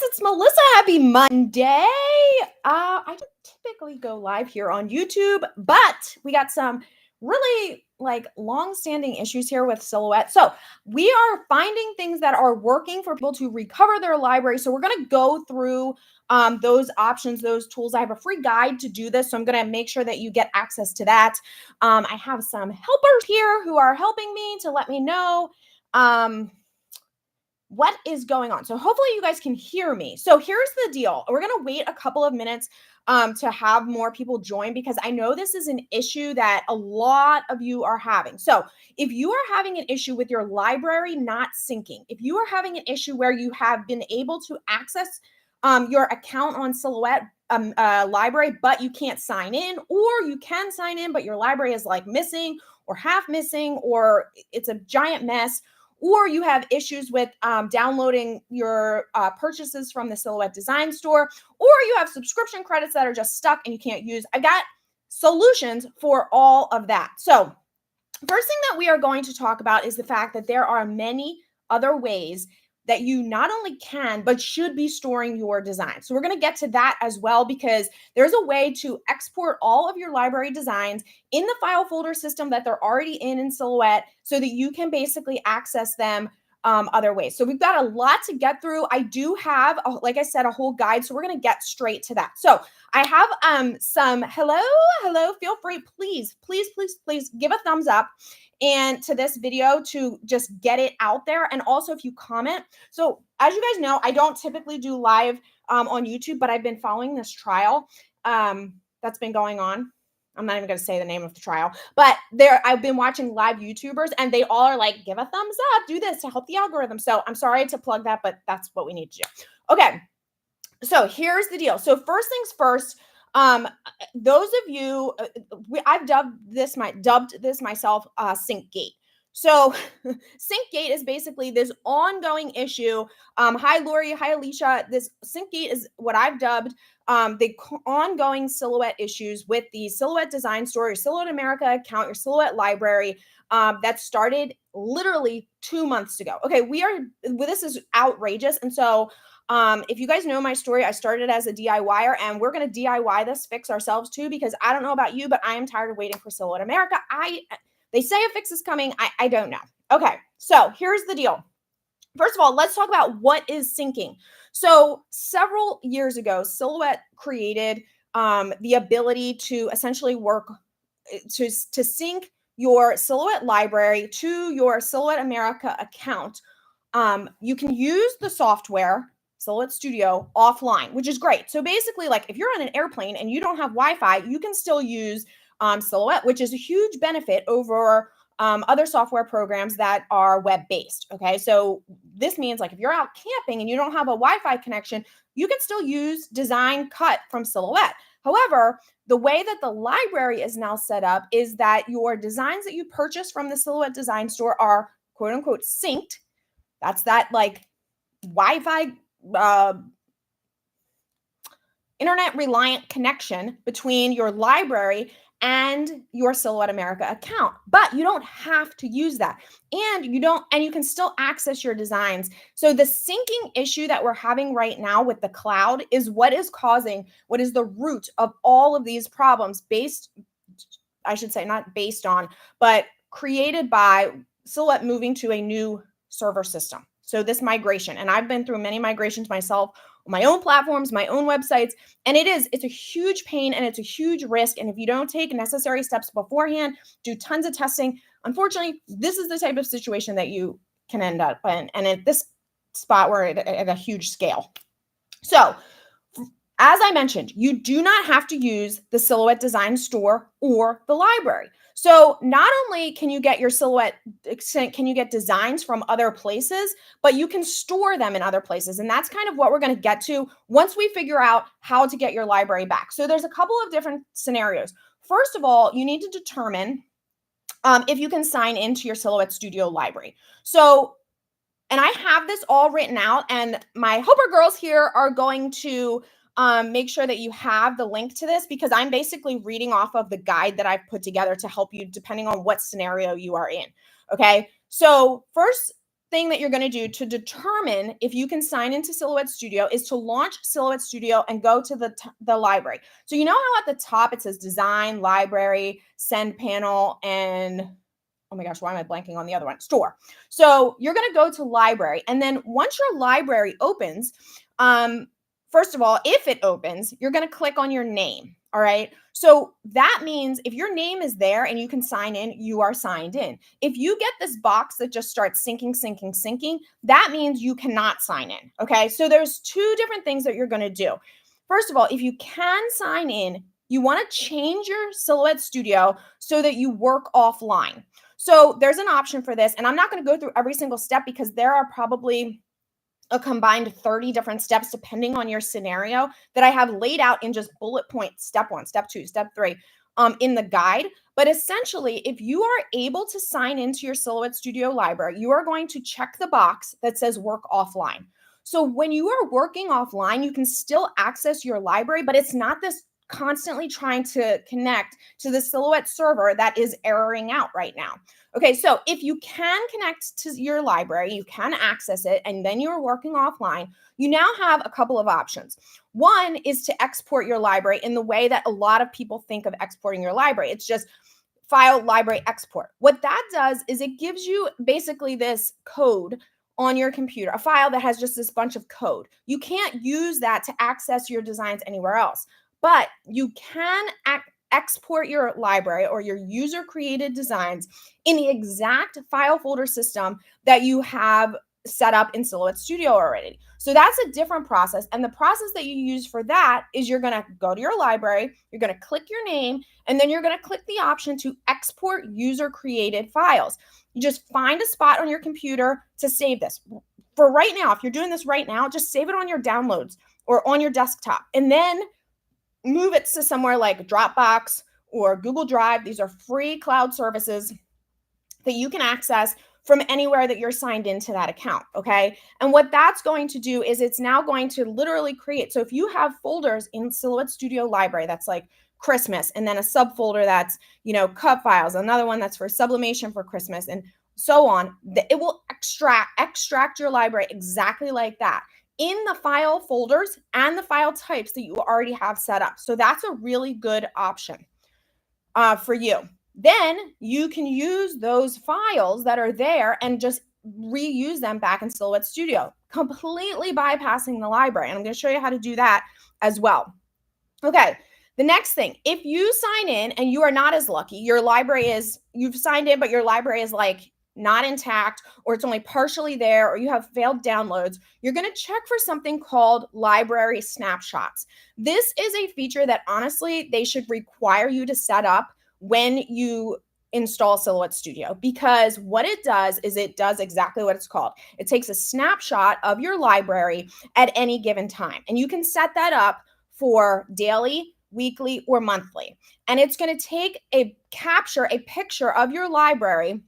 it's Melissa. Happy Monday. I don't typically go live here on YouTube, but we got some really long-standing issues here with Silhouette. So we are finding things that are working for people to recover their library. So we're going to go through those options, those tools. I have a free guide to do this, so I'm going to make sure that you get access to that. I have some helpers here who are helping me to let me know what is going on. So hopefully you guys can hear me. So here's the deal. We're going to wait a couple of minutes to have more people join, because I know this is an issue that a lot of you are having. So if you are having an issue with your library not syncing, if you are having an issue where you have been able to access your account on Silhouette library, but you can't sign in, or you can sign in, but your library is like missing or half missing, or it's a giant mess, or you have issues with downloading your purchases from the Silhouette Design Store, or you have subscription credits that are just stuck and you can't use. I've got solutions for all of that. So first thing that we are going to talk about is the fact that there are many other ways that you not only can, but should be storing your design. So we're going to get to that as well, because there's a way to export all of your library designs in the file folder system that they're already in Silhouette, so that you can basically access them other ways. So we've got a lot to get through. I do have, like I said, a whole guide. So we're going to get straight to that. So I have some, hello, feel free, please give a thumbs up and to this video to just get it out there. And also if you comment. So as you guys know, I don't typically do live on YouTube, but I've been following this trial that's been going on. I'm not even going to say the name of the trial, but I've been watching live YouTubers and they all are like, give a thumbs up, do this to help the algorithm. So I'm sorry to plug that, but that's what we need to do. Okay. So here's the deal. So first things first, those of you, I've dubbed this myself SynGate. So SynGate is basically this ongoing issue. Hi, Lori. Hi, Alicia. This SynGate is what I've dubbed the ongoing Silhouette issues with the Silhouette Design Store, your Silhouette America account, your Silhouette library that started literally 2 months ago. Okay, this is outrageous. And so if you guys know my story, I started as a DIYer, and we're going to DIY this fix ourselves too, because I don't know about you, but I am tired of waiting for Silhouette America. They say a fix is coming. I don't know. Okay, so here's the deal. First of all, let's talk about what is syncing. So several years ago, Silhouette created the ability to essentially work to sync your Silhouette library to your Silhouette America account. You can use the software Silhouette Studio offline, which is great. So basically, like if you're on an airplane and you don't have Wi-Fi, you can still use Silhouette, which is a huge benefit over other software programs that are web-based. Okay, so this means like if you're out camping and you don't have a Wi-Fi connection, you can still use Design Cut from Silhouette. However, the way that the library is now set up is that your designs that you purchase from the Silhouette Design Store are quote unquote synced. That's that like Wi-Fi internet reliant connection between your library and your Silhouette America account. But you don't have to use that. And you can still access your designs. So the syncing issue that we're having right now with the cloud is what is the root of all of these problems, but created by Silhouette moving to a new server system. So this migration, and I've been through many migrations myself, my own platforms, my own websites, and it's a huge pain and it's a huge risk. And if you don't take necessary steps beforehand, do tons of testing, unfortunately, this is the type of situation that you can end up in. And at this spot, we're at a huge scale. So as I mentioned, you do not have to use the Silhouette Design Store or the library. So not only can you get your Silhouette, can you get designs from other places, but you can store them in other places. And that's kind of what we're going to get to once we figure out how to get your library back. So there's a couple of different scenarios. First of all, you need to determine if you can sign into your Silhouette Studio library. So, and I have this all written out, and my helper girls here are going to make sure that you have the link to this, because I'm basically reading off of the guide that I've put together to help you depending on what scenario you are in. Okay. So first, thing that you're going to do to determine if you can sign into Silhouette Studio is to launch Silhouette Studio and go to the library. So you know how at the top it says design, library, send panel, and oh my gosh, why am I blanking on the other one? Store. So you're going to go to library. And then once your library opens, first of all, if it opens, you're going to click on your name. All right. So that means if your name is there and you can sign in, you are signed in. If you get this box that just starts sinking, that means you cannot sign in. Okay. So there's two different things that you're going to do. First of all, if you can sign in, you want to change your Silhouette Studio so that you work offline. So there's an option for this, and I'm not going to go through every single step because there are probably a combined 30 different steps depending on your scenario that I have laid out in just bullet points, step 1, step 2, step 3 in the guide. But essentially, if you are able to sign into your Silhouette Studio library, you are going to check the box that says work offline. So when you are working offline, you can still access your library, but it's not this constantly trying to connect to the Silhouette server that is erroring out right now. Okay, so if you can connect to your library, you can access it, and then you're working offline, you now have a couple of options. One is to export your library in the way that a lot of people think of exporting your library. It's just file, library, export. What that does is it gives you basically this code on your computer, a file that has just this bunch of code. You can't use that to access your designs anywhere else, but you can export your library or your user created designs in the exact file folder system that you have set up in Silhouette Studio already. So that's a different process. And the process that you use for that is you're going to go to your library, you're going to click your name, and then you're going to click the option to export user created files. You just find a spot on your computer to save this. For right now, if you're doing this right now, just save it on your downloads or on your desktop, and then move it to somewhere like Dropbox or Google Drive. These are free cloud services that you can access from anywhere that you're signed into that account, okay? And what that's going to do is it's now going to literally create. So if you have folders in Silhouette Studio Library that's like Christmas, and then a subfolder that's, cut files, another one that's for sublimation for Christmas, and so on, it will extract your library exactly like that in the file folders and the file types that you already have set up. So that's a really good option for you. Then you can use those files that are there and just reuse them back in Silhouette Studio, completely bypassing the library. And I'm going to show you how to do that as well. Okay, the next thing, if you sign in and you are not as lucky, you've signed in, but your library is like not intact, or it's only partially there, or you have failed downloads, you're going to check for something called library snapshots. This is a feature that honestly, they should require you to set up when you install Silhouette Studio, because what it does is it does exactly what it's called. It takes a snapshot of your library at any given time, and you can set that up for daily, weekly, or monthly. And it's going to capture a picture of your library.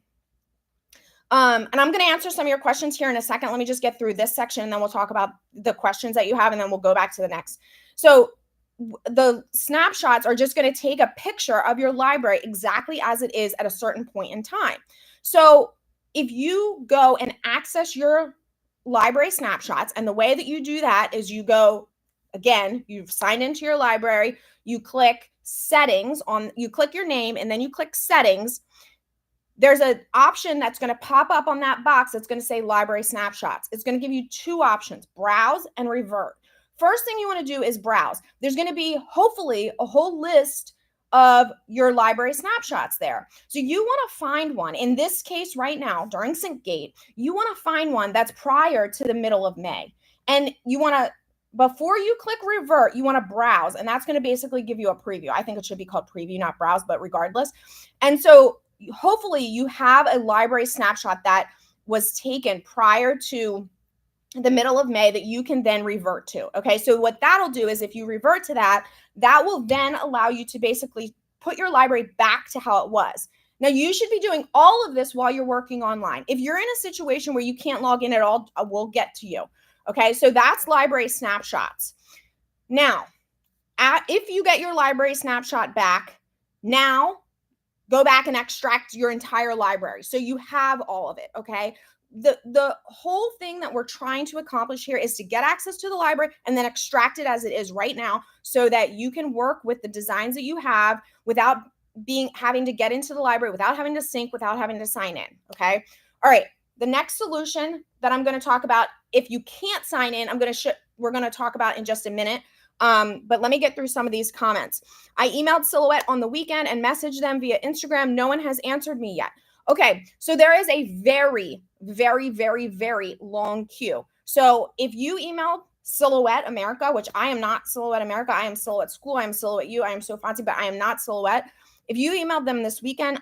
And I'm going to answer some of your questions here in a second. Let me just get through this section, and then we'll talk about the questions that you have, and then we'll go back to the next. So the snapshots are just going to take a picture of your library exactly as it is at a certain point in time. So if you go and access your library snapshots, and the way that you do that is you go, again, you've signed into your library, you click settings you click your name, and then you click settings. There's an option that's going to pop up on that box that's going to say library snapshots. It's going to give you two options, browse and revert. First thing you want to do is browse. There's going to be hopefully a whole list of your library snapshots there. So you want to find one. In this case right now, during SynGate, you want to find one that's prior to the middle of May. And you want to, before you click revert, you want to browse. And that's going to basically give you a preview. I think it should be called preview, not browse, but regardless. And so hopefully you have a library snapshot that was taken prior to the middle of May that you can then revert to. Okay, so what that'll do is if you revert to that, that will then allow you to basically put your library back to how it was. Now, you should be doing all of this while you're working online. If you're in a situation where you can't log in at all, we'll get to you. Okay, so that's library snapshots. Now, if you get your library snapshot back, now go back and extract your entire library so you have all of it. Okay, the whole thing that we're trying to accomplish here is to get access to the library and then extract it as it is right now so that you can work with the designs that you have without having to get into the library, without having to sync, without having to sign in. Okay. All right. The next solution that I'm going to talk about, if you can't sign in, we're going to talk about in just a minute. But let me get through some of these comments. I emailed Silhouette on the weekend and messaged them via Instagram. No one has answered me yet. Okay, so there is a very, very, very, very long queue. So if you emailed Silhouette America, which I am not Silhouette America, I am Silhouette School, I am Silhouette U, I am so fancy, but I am not Silhouette. If you emailed them this weekend,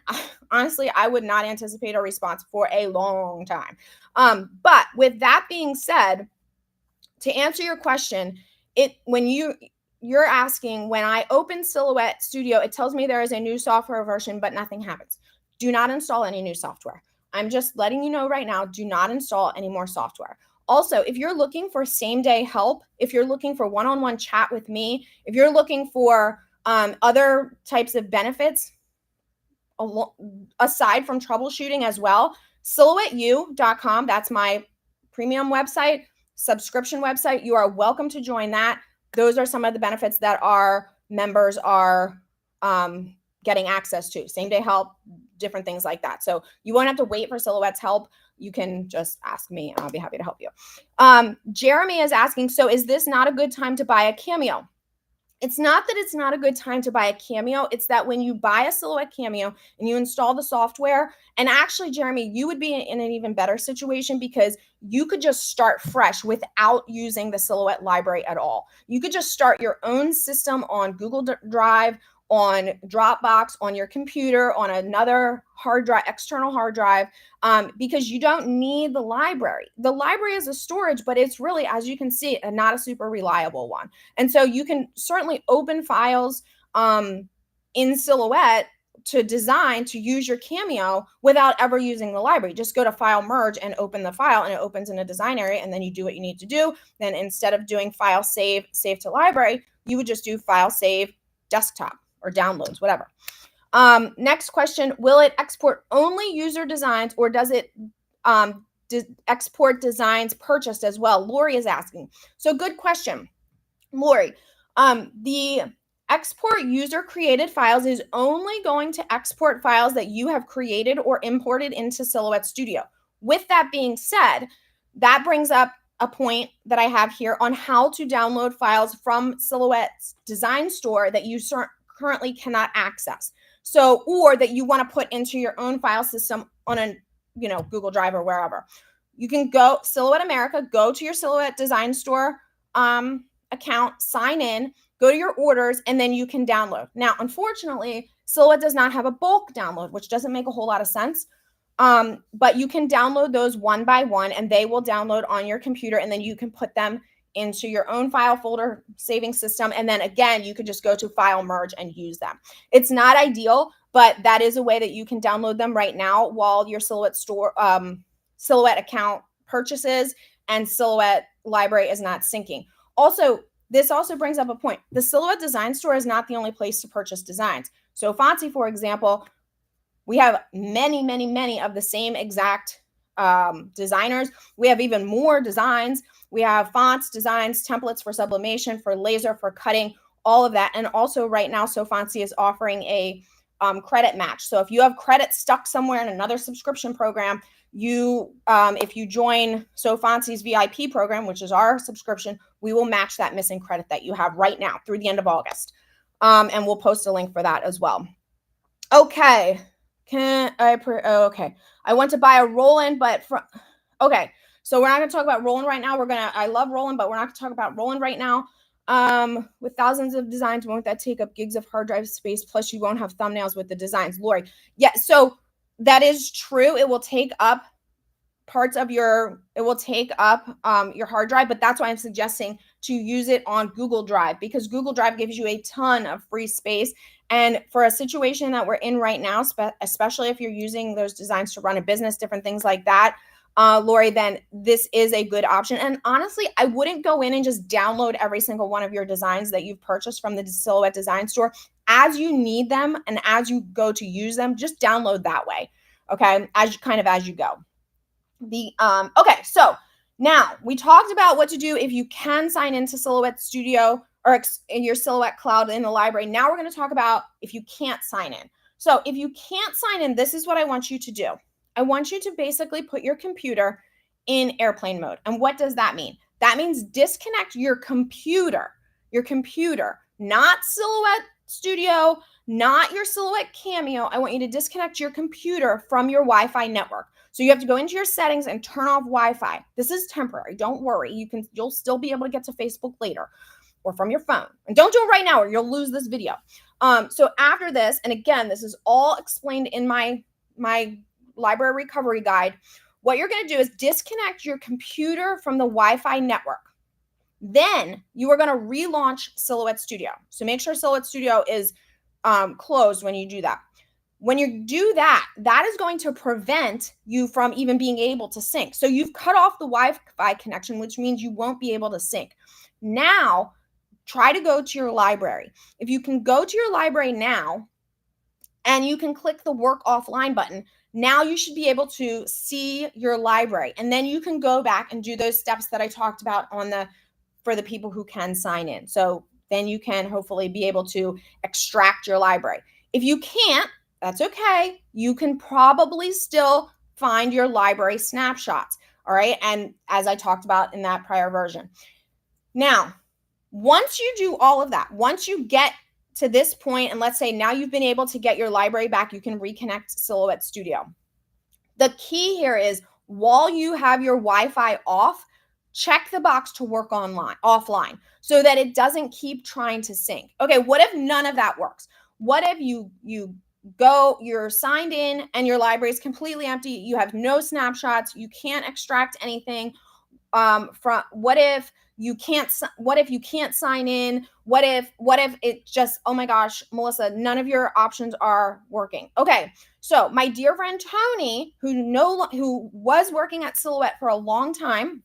honestly, I would not anticipate a response for a long time. But with that being said, to answer your question, when you're asking, when I open Silhouette Studio, it tells me there is a new software version, but nothing happens. Do not install any new software. I'm just letting you know right now, do not install any more software. Also, if you're looking for same-day help, if you're looking for one-on-one chat with me, if you're looking for other types of benefits aside from troubleshooting as well, silhouetteu.com, that's my premium website, subscription website. You are welcome to join that. Those are some of the benefits that our members are getting access to. Same day help, different things like that. So you won't have to wait for Silhouette's help. You can just ask me and I'll be happy to help you. Jeremy is asking, so is this not a good time to buy a Cameo? It's not that it's not a good time to buy a Cameo. It's that when you buy a Silhouette Cameo and you install the software, and actually, Jeremy, you would be in an even better situation because you could just start fresh without using the Silhouette library at all. You could just start your own system on Google Drive, on Dropbox, on your computer, on another hard drive, external hard drive, because you don't need the library. The library is a storage, but it's really, as you can see, not a super reliable one. And so you can certainly open files in Silhouette to design to use your Cameo without ever using the library. Just go to File Merge and open the file, and it opens in a design area, and then you do what you need to do. Then instead of doing File Save, Save to Library, you would just do File Save, Desktop, or Downloads, whatever. Next question, will it export only user designs, or does it export designs purchased as well? Lori is asking. So good question, Lori. The export user created files is only going to export files that you have created or imported into Silhouette Studio. With that being said, that brings up a point that I have here on how to download files from Silhouette's design store that you currently cannot access. So, or that you want to put into your own file system on a, Google Drive or wherever. You can go Silhouette America, go to your Silhouette design store account, sign in, go to your orders, and then you can download. Now, unfortunately, Silhouette does not have a bulk download, which doesn't make a whole lot of sense. But you can download those one by one, and they will download on your computer, and then you can put them into your own file folder saving system. And then again, you could just go to File Merge and use them. It's not ideal, but that is a way that you can download them right now while your Silhouette store, Silhouette account purchases and Silhouette library is not syncing. Also, this also brings up a point. The Silhouette design store is not the only place to purchase designs. So Fonzie, for example, we have many, many, many of the same exact designers. We have even more designs. We have fonts, designs, templates for sublimation, for laser, for cutting, all of that. And also right now, SoFontsy is offering a credit match. So if you have credit stuck somewhere in another subscription program, if you join SoFontsy's VIP program, which is our subscription, we will match that missing credit that you have right now through the end of August. And we'll post a link for that as well. Okay. Okay. I want to buy a Roland, but okay. So we're not going to talk about Roland right now. I love Roland, but we're not going to talk about Roland right now. With thousands of designs, won't that take up gigs of hard drive space? Plus you won't have thumbnails with the designs. Lori. Yeah. So that is true. It will take up parts of your hard drive, but that's why I'm suggesting to use it on Google Drive, because Google Drive gives you a ton of free space. And for a situation that we're in right now, especially if you're using those designs to run a business, different things like that, Lori, then this is a good option. And honestly, I wouldn't go in and just download every single one of your designs that you've purchased from the Silhouette design store. As you need them and as you go to use them, just download that way. Okay. As you go. Okay, so now we talked about what to do if you can sign into Silhouette Studio or in your Silhouette Cloud in the library. Now we're going to talk about if you can't sign in. So if you can't sign in, this is what I want you to do. I want you to basically put your computer in airplane mode. And what does that mean? That means disconnect your computer, not Silhouette Studio, not your Silhouette Cameo. I want you to disconnect your computer from your Wi-Fi network. So you have to go into your settings and turn off Wi-Fi. This is temporary. Don't worry. You'll still be able to get to Facebook later or from your phone. And don't do it right now or you'll lose this video. So after this, and again, this is all explained in my library recovery guide. What you're going to do is disconnect your computer from the Wi-Fi network. Then you are going to relaunch Silhouette Studio. So make sure Silhouette Studio is closed when you do that. When you do that, that is going to prevent you from even being able to sync. So you've cut off the Wi-Fi connection, which means you won't be able to sync. Now, try to go to your library. If you can go to your library now, and you can click the work offline button, now you should be able to see your library. And then you can go back and do those steps that I talked about for the people who can sign in. So then you can hopefully be able to extract your library. If you can't, that's okay. You can probably still find your library snapshots, all right? And as I talked about in that prior version. Now, once you do all of that, once you get to this point, and let's say now you've been able to get your library back, you can reconnect Silhouette Studio. The key here is while you have your Wi-Fi off, check the box to work offline so that it doesn't keep trying to sync. Okay, what if none of that works? What if you're signed in and your library is completely empty, you have no snapshots, you can't extract anything from what if you can't sign in? What if it just, oh my gosh, Melissa, none of your options are working? Okay, so my dear friend Tony, who was working at Silhouette for a long time,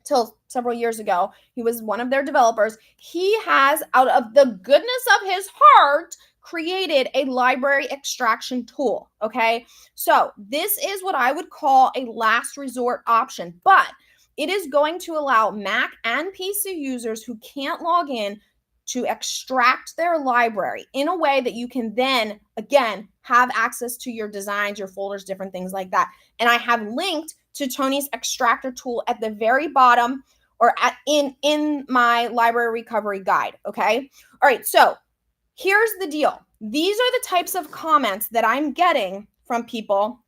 till several years ago, he was one of their developers. He has, out of the goodness of his heart, created a library extraction tool. Okay, so this is what I would call a last resort option, but it is going to allow Mac and PC users who can't log in to extract their library in a way that you can then, again, have access to your designs, your folders, different things like that. And I have linked to Tony's extractor tool at the very bottom or in my library recovery guide, okay? All right, so here's the deal. These are the types of comments that I'm getting from people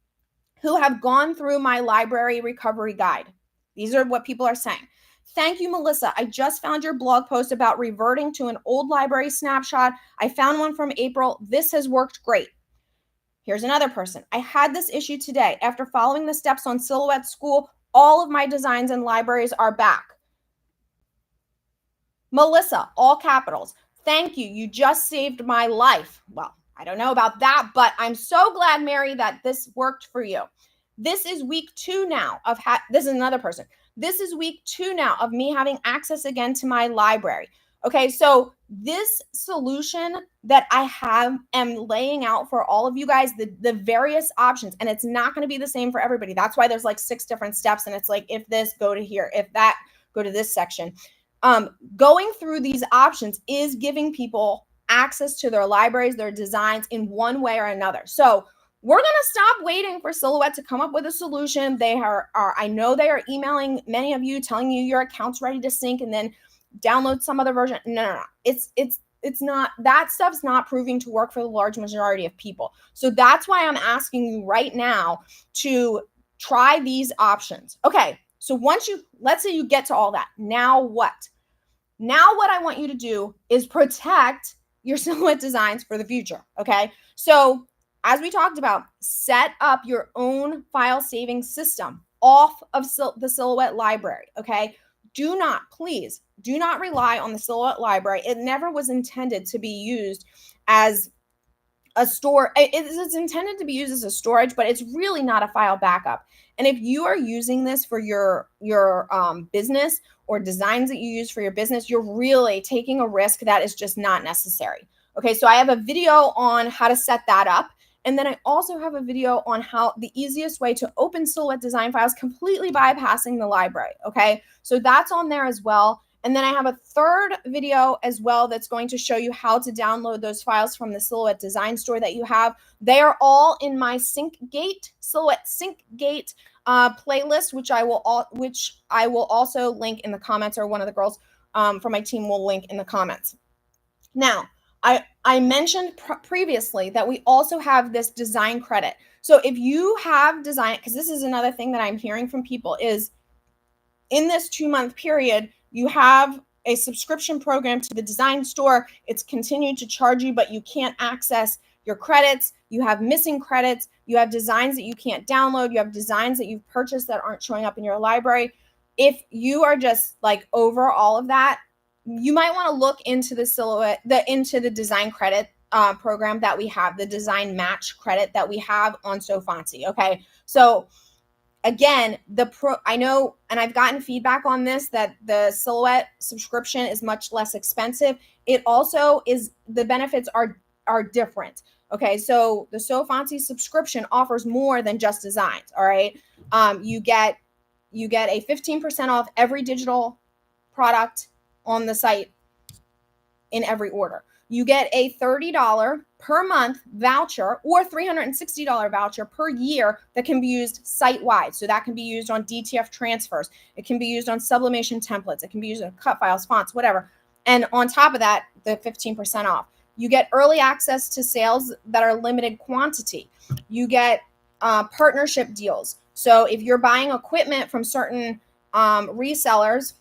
who have gone through my library recovery guide. These are what people are saying. Thank you, Melissa. I just found your blog post about reverting to an old library snapshot. I found one from April. This has worked great. Here's another person. I had this issue today. After following the steps on Silhouette School, all of my designs and libraries are back. Melissa, all capitals. Thank you. You just saved my life. Well, I don't know about that, but I'm so glad, Mary, that this worked for you. This is week 2 now of this is another person. This is week 2 now of me having access again to my library. Okay, so this solution that I am laying out for all of you guys, the various options, and it's not going to be the same for everybody. That's why there's like 6 different steps, and it's like, if this, go to here. If that, go to this section. Going through these options is giving people access to their libraries, their designs in one way or another. So we're going to stop waiting for Silhouette to come up with a solution. They are I know they are emailing many of you, telling you your account's ready to sync and then download some other version. No. It's not, that stuff's not proving to work for the large majority of people. So that's why I'm asking you right now to try these options. Okay, so let's say you get to all that. Now what? Now what I want you to do is protect your Silhouette designs for the future, okay? So as we talked about, set up your own file saving system off of the Silhouette library, okay? Please do not rely on the Silhouette library. It never was intended to be used as a store. It's intended to be used as a storage, but it's really not a file backup. And if you are using this for your business or designs that you use for your business, you're really taking a risk that is just not necessary. Okay, so I have a video on how to set that up. And then I also have a video on how the easiest way to open Silhouette design files completely bypassing the library. Okay, so that's on there as well. And then I have a third video as well that's going to show you how to download those files from the Silhouette design store that you have. They are all in my SynGate, Silhouette SynGate playlist, which I will also link in the comments, or one of the girls from my team will link in the comments. Now, I mentioned previously that we also have this design credit. So if you have design, because this is another thing that I'm hearing from people, is in this 2-month period, you have a subscription program to the design store. It's continued to charge you, but you can't access your credits. You have missing credits. You have designs that you can't download. You have designs that you've purchased that aren't showing up in your library. If you are just like over all of that, you might want to look into the design credit program that we have, the design match credit that we have on SoFontsy. Okay, so again, I know, and I've gotten feedback on this, that the Silhouette subscription is much less expensive. It also is, the benefits are different. Okay, so the SoFontsy subscription offers more than just designs. All right, you get a 15% off every digital product on the site in every order. You get a $30 per month voucher or $360 voucher per year that can be used site-wide. So that can be used on DTF transfers. It can be used on sublimation templates. It can be used on cut files, fonts, whatever. And on top of that, the 15% off. You get early access to sales that are limited quantity. You get partnership deals. So if you're buying equipment from certain resellers,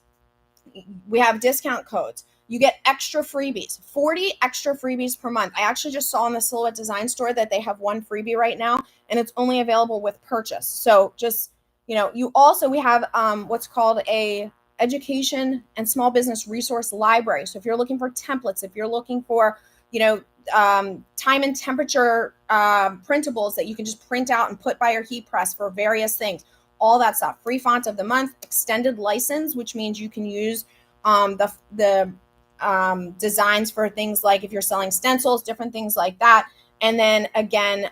we have discount codes. You get extra freebies, 40 extra freebies per month. I actually just saw in the Silhouette design store that they have one freebie right now, and it's only available with purchase. So just, we have what's called a education and small business resource library. So if you're looking for templates, if you're looking for, time and temperature printables that you can just print out and put by your heat press for various things, all that stuff. Free font of the month, extended license, which means you can use the designs for things like if you're selling stencils, different things like that. And then again,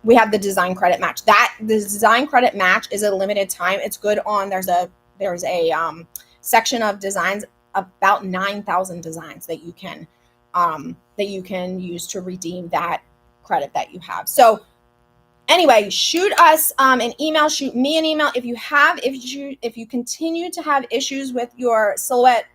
we have the design credit match. The design credit match is a limited time. It's good on, there's a section of designs, about 9,000 designs that you can use to redeem that credit that you have. So anyway, shoot us an email, shoot me an email if you continue to have issues with your Silhouette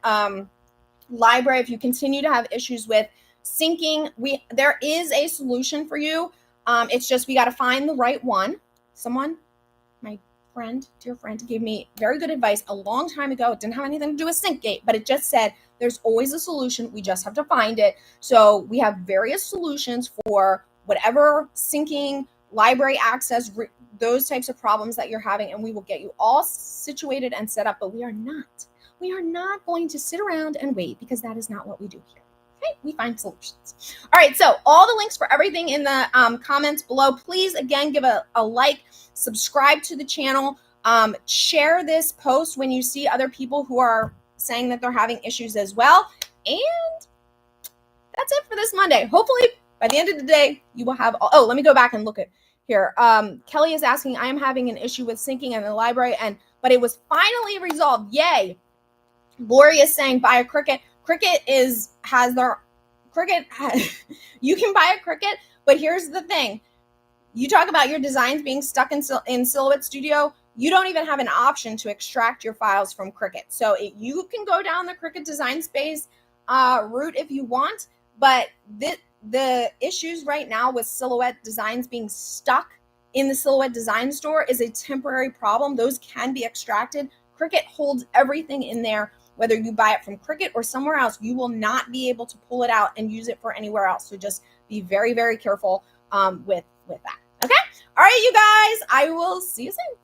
library, if you continue to have issues with syncing, there is a solution for you. It's just we got to find the right one. Someone, my dear friend, gave me very good advice a long time ago. It didn't have anything to do with SynGate, but it just said there's always a solution. We just have to find it. So we have various solutions for whatever syncing, library access, those types of problems that you're having, and we will get you all situated and set up. But we are not going to sit around and wait, because that is not what we do here. Okay, we find solutions. All right, so all the links for everything in the comments below. Please, again, give a like, subscribe to the channel, share this post when you see other people who are saying that they're having issues as well. And that's it for this Monday. Hopefully, by the end of the day, you will have all. Oh, let me go back and look at here. Kelly is asking, I am having an issue with syncing in the library, but it was finally resolved. Yay. Lori is saying buy a Cricut. Cricut you can buy a Cricut, but here's the thing. You talk about your designs being stuck in Silhouette Studio. You don't even have an option to extract your files from Cricut. So you can go down the Cricut Design Space route if you want, but the issues right now with Silhouette designs being stuck in the Silhouette design store is a temporary problem. Those can be extracted. Cricut holds everything in there. Whether you buy it from Cricut or somewhere else, you will not be able to pull it out and use it for anywhere else. So just be very, very careful with that. Okay? All right, you guys, I will see you soon.